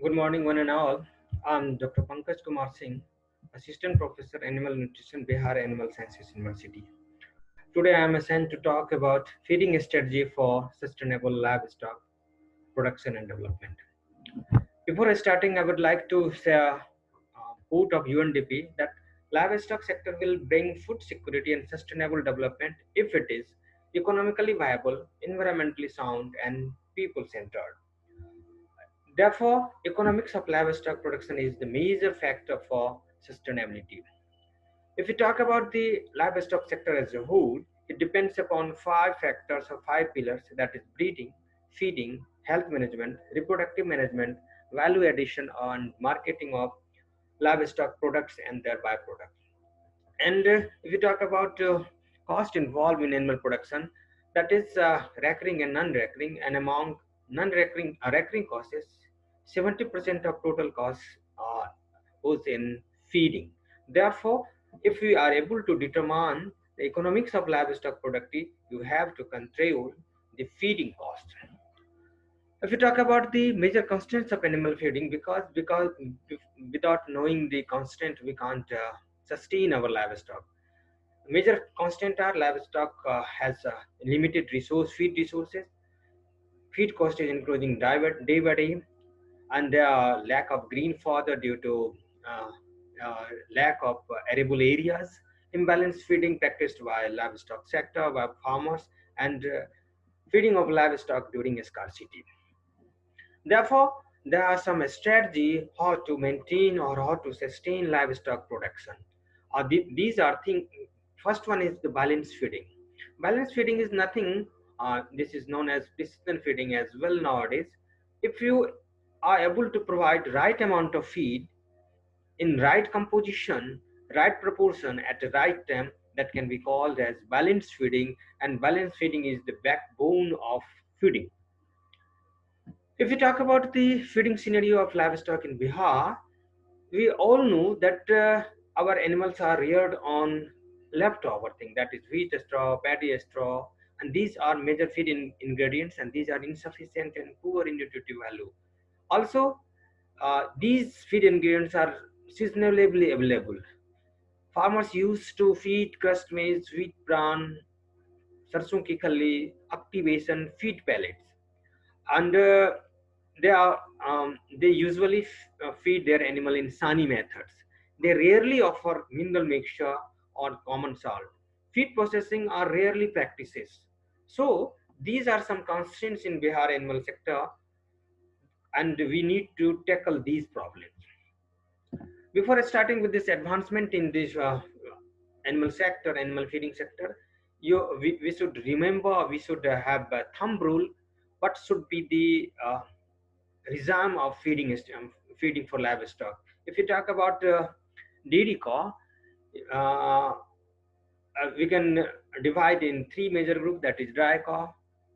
Good morning, one and all. I'm Dr. Pankaj Kumar Singh, Assistant Professor Animal Nutrition, Bihar Animal Sciences University. Today, I am assigned to talk about feeding strategy for sustainable livestock production and development. Before starting, I would like to say a quote of UNDP that livestock sector will bring food security and sustainable development if it is economically viable, environmentally sound, and people-centered. Therefore, economics of livestock production is the major factor for sustainability. If we talk about the livestock sector as a whole, it depends upon five factors or five pillars, that is breeding, feeding, health management, reproductive management, value addition and marketing of livestock products and their byproducts. And if we talk about cost involved in animal production, that is recurring and non-recurring, and among non-recurring recurring costs is 70% of total costs goes in feeding. Therefore, if we are able to determine the economics of livestock productivity, you have to control the feeding cost. If we talk about the major constraints of animal feeding, because without knowing the constant, we can't sustain our livestock. Major constant are livestock has limited feed resources. Feed cost is increasing day by day, and there are lack of green fodder due to uh, lack of arable areas. Imbalanced feeding practiced by livestock sector by farmers, and feeding of livestock during scarcity. Therefore, there are some strategy how to maintain or how to sustain livestock production. These are things. First one is the balanced feeding. Balanced feeding is nothing. This is known as precision feeding as well nowadays. If you are able to provide right amount of feed in right composition, right proportion at the right time, that can be called as balanced feeding. And balanced feeding is the backbone of feeding. If we talk about the feeding scenario of livestock in Bihar, we all know that our animals are reared on leftover thing, that is wheat straw, paddy straw, and these are major ingredients, and these are insufficient and poor in nutritive value. Also, these feed ingredients are seasonally available. Farmers used to feed crushed maize, wheat bran, sarson ki khalli, activation, feed pellets, and they are they usually feed their animal in sunny methods. They rarely offer mineral mixture or common salt. Feed processing are rarely practices. So these are some constraints in Bihar animal sector, and we need to tackle these problems. Before starting with this advancement in this animal feeding sector, we should remember, we should have a thumb rule. What should be the regime of feeding for livestock? If you talk about dairy cow, uh, we can divide in three major groups, that is dry cow,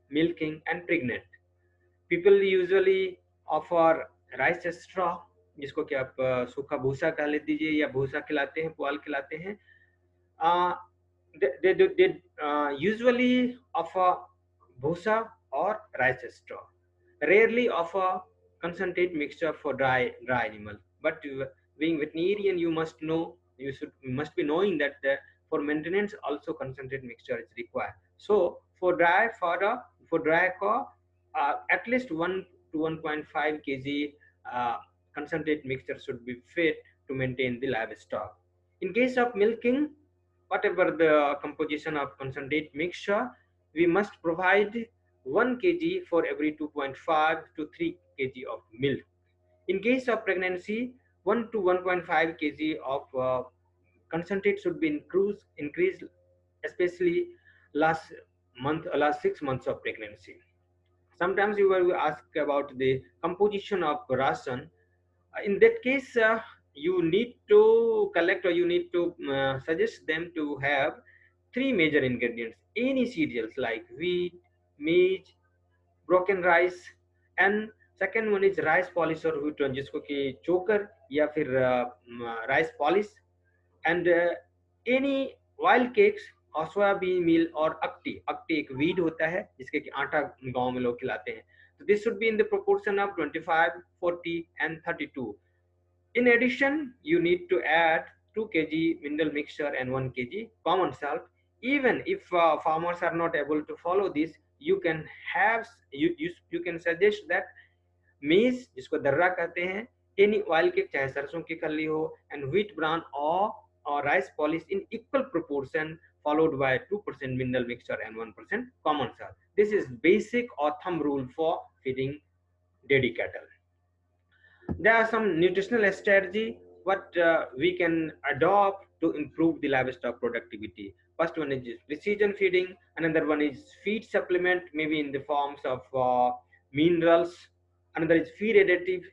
milking, and pregnant. People usually offer rice straw, जिसको कि आप सूखा भूसा कह ले दीजिए या भूसा खिलाते हैं, पुआल खिलाते हैं. uh, they usually offer bhusa or rice straw. Rarely offer concentrate mixture for dry animal. But being veterinarian, you must be knowing that for maintenance also concentrate mixture is required. So for dry fodder, for dry cow, at least 1 to 1.5 kg concentrate mixture should be fed to maintain the livestock. In case of milking, whatever the composition of concentrate mixture, we must provide 1 kg for every 2.5 to 3 kg of milk. In case of pregnancy, 1 to 1.5 kg of concentrate should be increased, especially last last 6 months of pregnancy. Sometimes you will ask about the composition of ration. In that case, you need to collect, or you need to suggest them to have three major ingredients: any cereals like wheat, maize, broken rice, and second one is rice polish or wheat, जिसको कि choker या फिर rice polish, and any wild cakes और soybean meal और अक्टी. अक्टी एक weed होता है जिसके कि आटा गांव में लोग खिलाते हैं. So this should be in the proportion of 25, 40, and 32. In addition, you need to add 2 kg mineral mixture and 1 kg common salt. Even if farmers are not able to follow this, you can have you can suggest that मेज जिसको दर्रा कहते हैं, any oil के चाहे सरसों की खल्ली हो, एंड व्हीट ब्राउन और rice polish in equal proportion followed by 2% mineral mixture and 1% common salt. This is basic or thumb rule for feeding dairy cattle. There are some nutritional strategy what we can adopt to improve the livestock productivity. First one is precision feeding. Another one is feed supplement, maybe in the forms of minerals. Another is feed additive,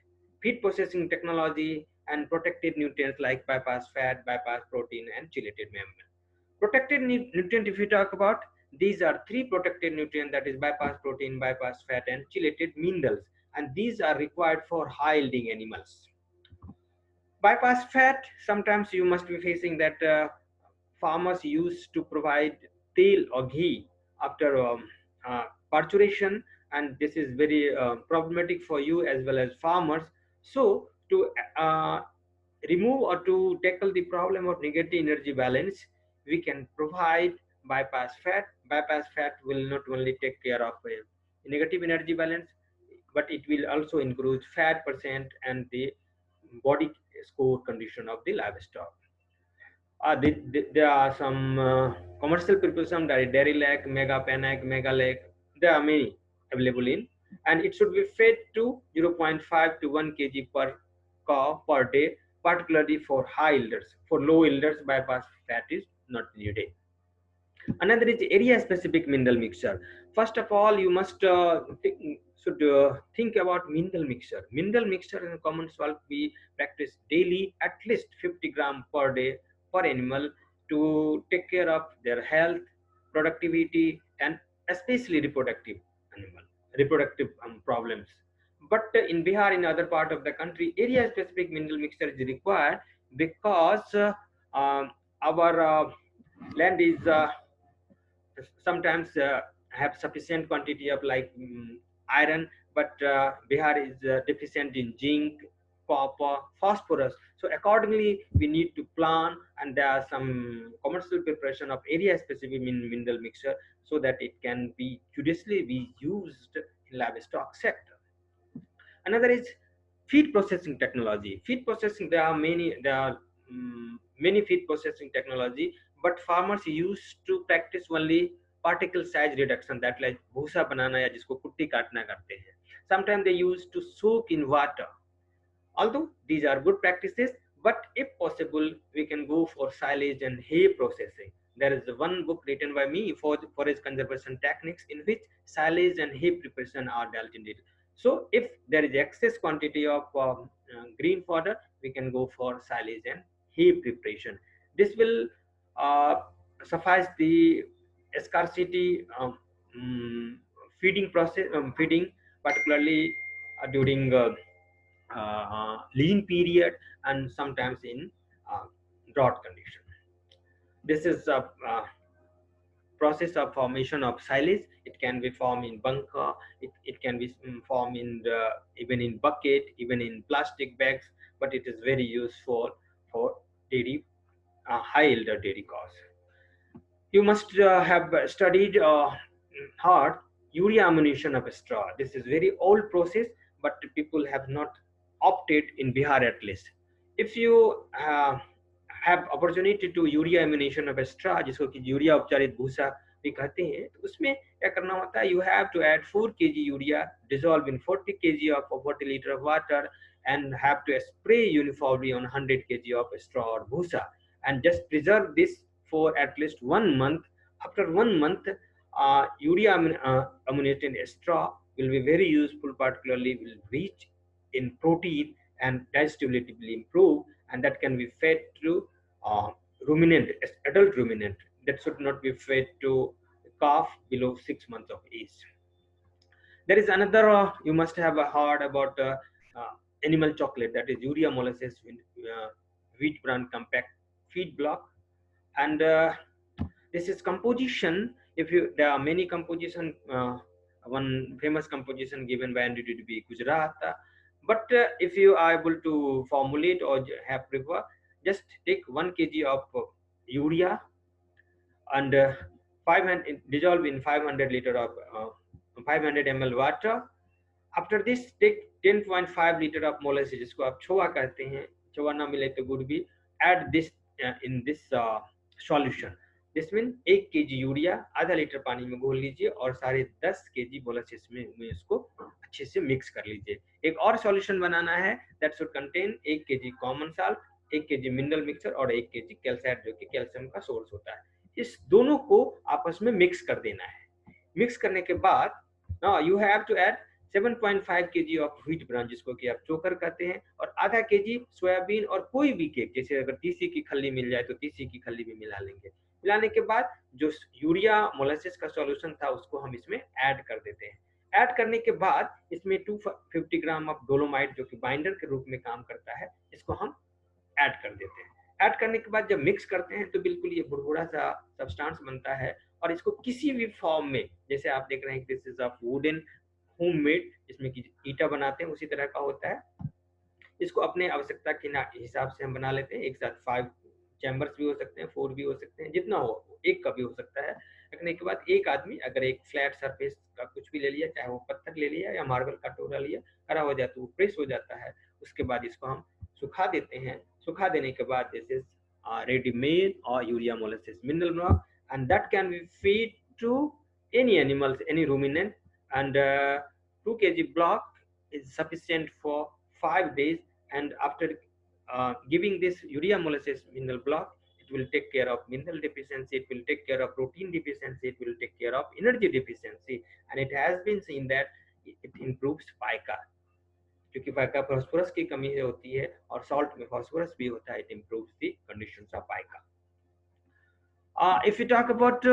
feed processing technology, and protected nutrients like bypass fat, bypass protein, and chelated membrane. Protected nutrient, if you talk about, these are three protected nutrients, that is bypass protein, bypass fat, and chelated minerals, and these are required for high yielding animals. Bypass fat, sometimes you must be facing that farmers used to provide tail or ghee after parturition, and this is very problematic for you as well as farmers. So to remove or to tackle the problem of negative energy balance, we can provide bypass fat. Bypass fat will not only take care of negative energy balance, but it will also increase fat percent and the body score condition of the livestock. There are some commercial preparation, dairy leg, mega panac, mega leg. There are many available in, and it should be fed to 0.5 to 1 kg per cow per day, particularly for high yielders. For low yielders, bypass fat is not needed. Another is area specific mineral mixture. First of all, you must should think about mineral mixture. Mineral mixture in common salt we practice daily, at least 50 gram per day per animal, to take care of their health, productivity, and especially reproductive problems. But in Bihar, in other part of the country, area specific mineral mixture is required because our land is sometimes have sufficient quantity of like iron, but Bihar is deficient in zinc, copper, phosphorus. So accordingly, we need to plan, and there are some commercial preparation of area specific mineral mixture so that it can be judiciously be used in livestock sector. Another is feed processing technology. Feed processing, there are many feed processing technology, but farmers used to practice only particle size reduction, that like भूसा बनाना या जिसको कुट्टी काटना करते हैं. Sometimes they used to soak in water. Although these are good practices, but if possible, we can go for silage and hay processing. There is one book written by me for forest conservation techniques in which silage and hay preparation are dealt in it. So if there is excess quantity of green fodder, we can go for silage and hay preparation. This will suffice the scarcity feeding process, feeding particularly during lean period and sometimes in uh, drought condition. This is a process of formation of silage. It can be formed in bunker, it can be formed in even in bucket, even in plastic bags, but it is very useful for dairy high yielder dairy cows. You must have studied hard urea ammunition of straw. This is very old process, but people have not opted in Bihar at least. If you have opportunity to urea ammoniation of extra, जिसको कि urea उपचारित भूसा भी कहते हैं, तो उसमें क्या करना होता है, you have to add 4 kg urea dissolved in 40 kg of 40 liter of water and have to spray uniformly on 100 kg of straw or bhusa and just preserve this for at least 1 month. After 1 month, urea ammoniated straw will be very useful, particularly will reach in protein and digestibility will improve, and that can be fed to ruminant, adult ruminant. That should not be fed to calf below 6 months of age. There is another, you must have heard about animal chocolate, that is urea molasses wheat bran compact feed block. And this is composition. If you, there are many composition one famous composition given by NDDB Gujarat. But if you are able to formulate or have prefer, just take 1 kg of urea and 500 dissolve in 500 liter of 500 ml water. After this take 10.5 litre of molasses, जिसको आप छोवा कहते हैं, छोवा ना मिले तो गुड बी, add this in this solution. This mean 1 kg urea आधा लीटर पानी में घोल लीजिए और 10.5 kg मोलेसिस में इसको अच्छे से मिक्स कर लीजिए। एक और सॉल्यूशन बनाना है, that should contain 1 kg common salt, 1 kg mineral mixer और 1 kg कैल्साइट, जो कि कैल्शियम का सोर्स होता है। इस दोनों को आपस में मिक्स कर देना है। मिक्स करने के बाद now you have to add 7.5 kg of wheat bran, जिसको कि आप चोकर कहते हैं, और आधा kg सोयाबीन और कोई भी केक, जैसे अगर तीसी की खल्ली मिल जाए तो तीसी की खल्ली भी मिला लेंगे। मिलाने के बाद जो यूरिया मोलासिस का सॉल्यूशन था उसको हम इसमें ऐड कर देते हैं। ऐड करने के बाद इसमें 250 ग्राम ऑफ डोलोमाइट, जो कि बाइंडर के रूप में काम करता है, इसको हम ऐड कर देते हैं। ऐड करने के बाद जब मिक्स करते हैं तो बिल्कुल ये भुरभुरा सा सब्सटेंस बनता है, और इसको किसी भी फॉर्म में, जैसे आप देख रहे हैं this is a wooden homemade, जिसमें कि ईटा बनाते हैं उसी तरह का होता है। इसको अपने आवश्यकता के हिसाब से हम बना लेते हैं। एक साथ 5 चैम्बर्स भी हो सकते हैं, 4 भी हो सकते हैं, जितना हो, एक का भी हो सकता है। रखने के बाद एक आदमी अगर एक फ्लैट सरफेस का कुछ भी ले लिया, चाहे वो पत्थर ले लिया या मार्बल का टोरा लिया, खड़ा हो जाता है, वो प्रेस हो जाता है। उसके बाद इसको हम सुखा देते हैं। सुखा देने के बाद दिस इज रेडी मेड और urea molasses mineral block, and that can be feed to any animals, any ruminant, and 2 kg block is sufficient for 5 days. And after giving this urea molasses mineral block, it will take care of mineral deficiency, it will take care of protein deficiency, it will take care of energy deficiency, and it has been seen that it improves pica, क्योंकि Paika phosphorus की कमी होती है और salt में phosphorus भी होता है। It improves the conditions of pica. If we talk about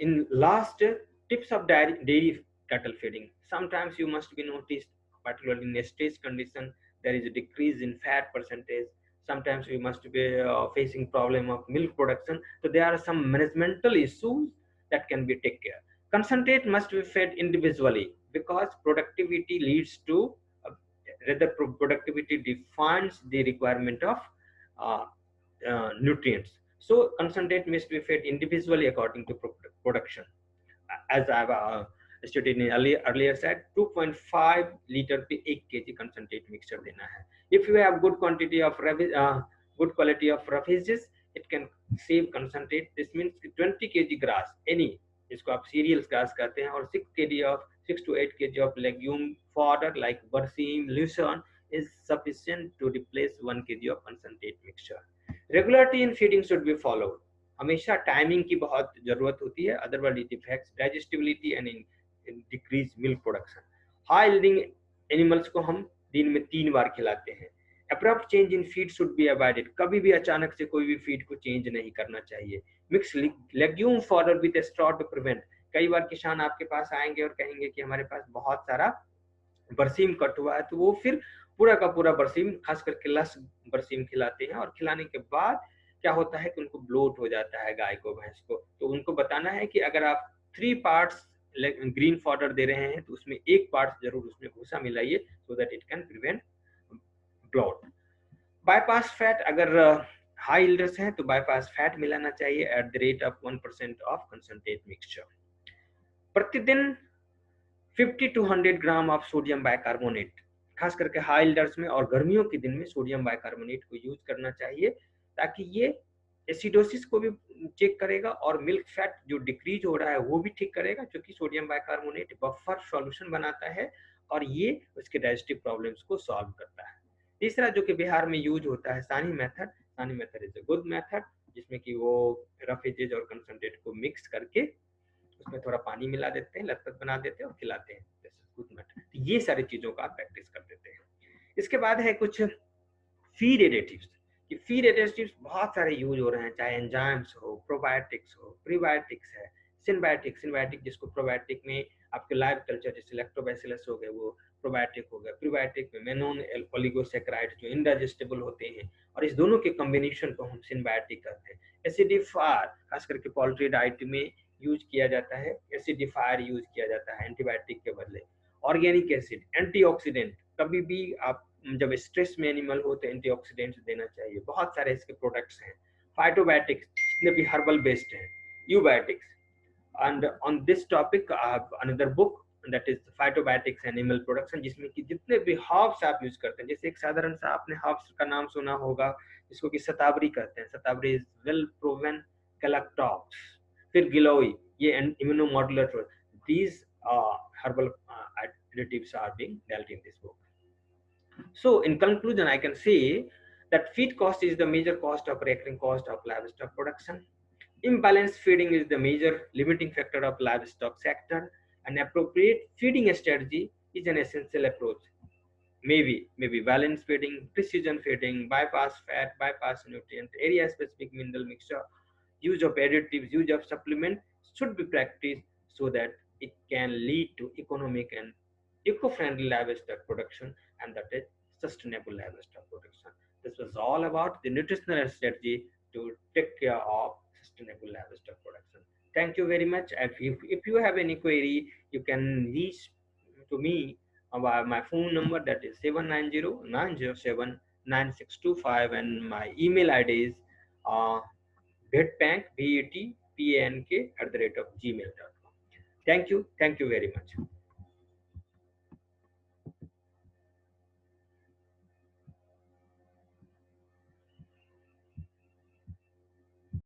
in last tips of dairy cattle feeding, sometimes you must be noticed, particularly in a stage condition, there is a decrease in fat percentage. Sometimes we must be facing problem of milk production. So there are some managemental issues that can be taken care. Concentrate must be fed individually because productivity leads to rather productivity defines the requirement of uh, nutrients. So concentrate must be fed individually according to production. As I've stated in earlier said, 2.5 liter पे 1 kg concentrate mixture देना है. If you have good quantity of good quality of refuges, it can save concentrate. This means 20 kg grass, any, इसको आप cereals grass कहते हैं, और 6 to 8 kg of legume fodder like berseem, lucerne is sufficient to replace 1 kg of concentrate mixture. Regularity in feeding should be followed, हमेशा timing की बहुत जरूरत होती है, otherwise it effects digestibility and decrease milk production. High yielding animals को हम दिन में 3 बार खिलाते हैं। Abrupt change in feed should be avoided, कभी भी अचानक से कोई भी फीड को चेंज नहीं करना चाहिए। Mix legume fodder with straw to prevent, कई बार किसान आपके पास आएंगे और कहेंगे कि हमारे पास बहुत सारा बरसीम कट हुआ है, तो वो फिर पूरा का पूरा बरसीम, खास करके लस बरसीम खिलाते हैं, और खिलाने के बाद क्या होता है कि उनको ब्लोट हो जाता है गाय को, भैंस को। तो उनको बताना है कि अगर आप 3 पार्ट्स ग्रीन फॉडर दे रहे हैं तो उसमें 1 पार्ट जरूर उसमें भूसा मिलाइए, so that it can prevent bloat. Bypass fat, अगर हाई यील्डर्स हैं तो बाईपास फैट मिलाना चाहिए at the rate of 1% of concentrate mixture. प्रतिदिन 50 to 100 gram of sodium bicarbonate, खास करके हाई यील्डर्स में और गर्मियों के दिन में सोडियम बाइकार्बोनेट को यूज करना चाहिए, ताकि ये एसिडोसिस को भी चेक करेगा और मिल्क फैट जो डिक्रीज हो रहा है वो भी ठीक करेगा, क्योंकि सोडियम बाइकार्बोनेट बफर सॉल्यूशन बनाता है और ये उसके डाइजेस्टिव प्रॉब्लम्स को सॉल्व करता है। तीसरा जो कि बिहार में यूज होता है, सानी मेथड। सानी method is a good method, जिसमें कि वो रफेजेज और कंसंट्रेट को मिक्स करके उसमें थोड़ा पानी मिला देते हैं, लथपथ बना देते हैं और खिलाते हैं। Good method. तो ये सारी चीजों का प्रैक्टिस कर देते हैं। इसके बाद है कुछ फीड एडेटिव्स। कि फीड एडेटिव्स बहुत सारे यूज हो रहे हैं, चाहे एंजाइम्स हो, प्रोबायोटिक्स हो, प्रीबायोटिक्स है, सिनबायोटिक जिसको प्रोबायोटिक में आपके लाइव कल्चर जैसे लैक्टोबैसिलस हो गए वो प्रोबायोटिक हो गया। प्रीबायोटिक में मेनोन ओलिगोसैकेराइड जो इनडाइजेस्टेबल होते हैं, और इस दोनों के कॉम्बिनेशन को हम सिनबायोटिक कहते हैं। एसिडिफायर, खास करके पोल्ट्री डाइट में यूज किया जाता है, एसिडिफायर यूज किया जाता है एंटीबायोटिक के बदले। ऑर्गेनिक एसिड, एंटीऑक्सीडेंट, कभी भी आप जब स्ट्रेस में एनिमल हो तो एंटीऑक्सीडेंट्स देना चाहिए। बहुत सारे इसके प्रोडक्ट्स हैं। फाइटोबायोटिक्स जितने भी हर्बल बेस्ड हैं, eubiotics. And on this topic I have another book, that is phytobiotics animal production, जिसमें कि जितने भी हर्ब्स आप यूज करते हैं, जैसे एक साधारण सा आपने हर्ब्स का नाम सुना होगा जिसको कि शतावरी कहते हैं, शतावरी इज वेल प्रूवन कैलेक्टॉप्स, फिर गिलोई, ये इम्यूनोमॉड्यूलेटर, these herbal additives are being dealt in this book. So in conclusion, I can say that feed cost is the major cost of recurring cost of livestock production. Imbalanced feeding is the major limiting factor of livestock sector. An appropriate feeding strategy is an essential approach. Maybe balance feeding, precision feeding, bypass fat, bypass nutrient, area specific mineral mixture, use of additives, use of supplement should be practiced so that it can lead to economic and eco-friendly livestock production, and that is sustainable livestock production. This was all about the nutritional strategy to take care of sustainable livestock production. Thank you very much. If you have any query, you can reach to me via my phone number, that is 790-907-9625, and my email ID is uh, vetpank, vetpank at the rate of gmail.com. Thank you very much.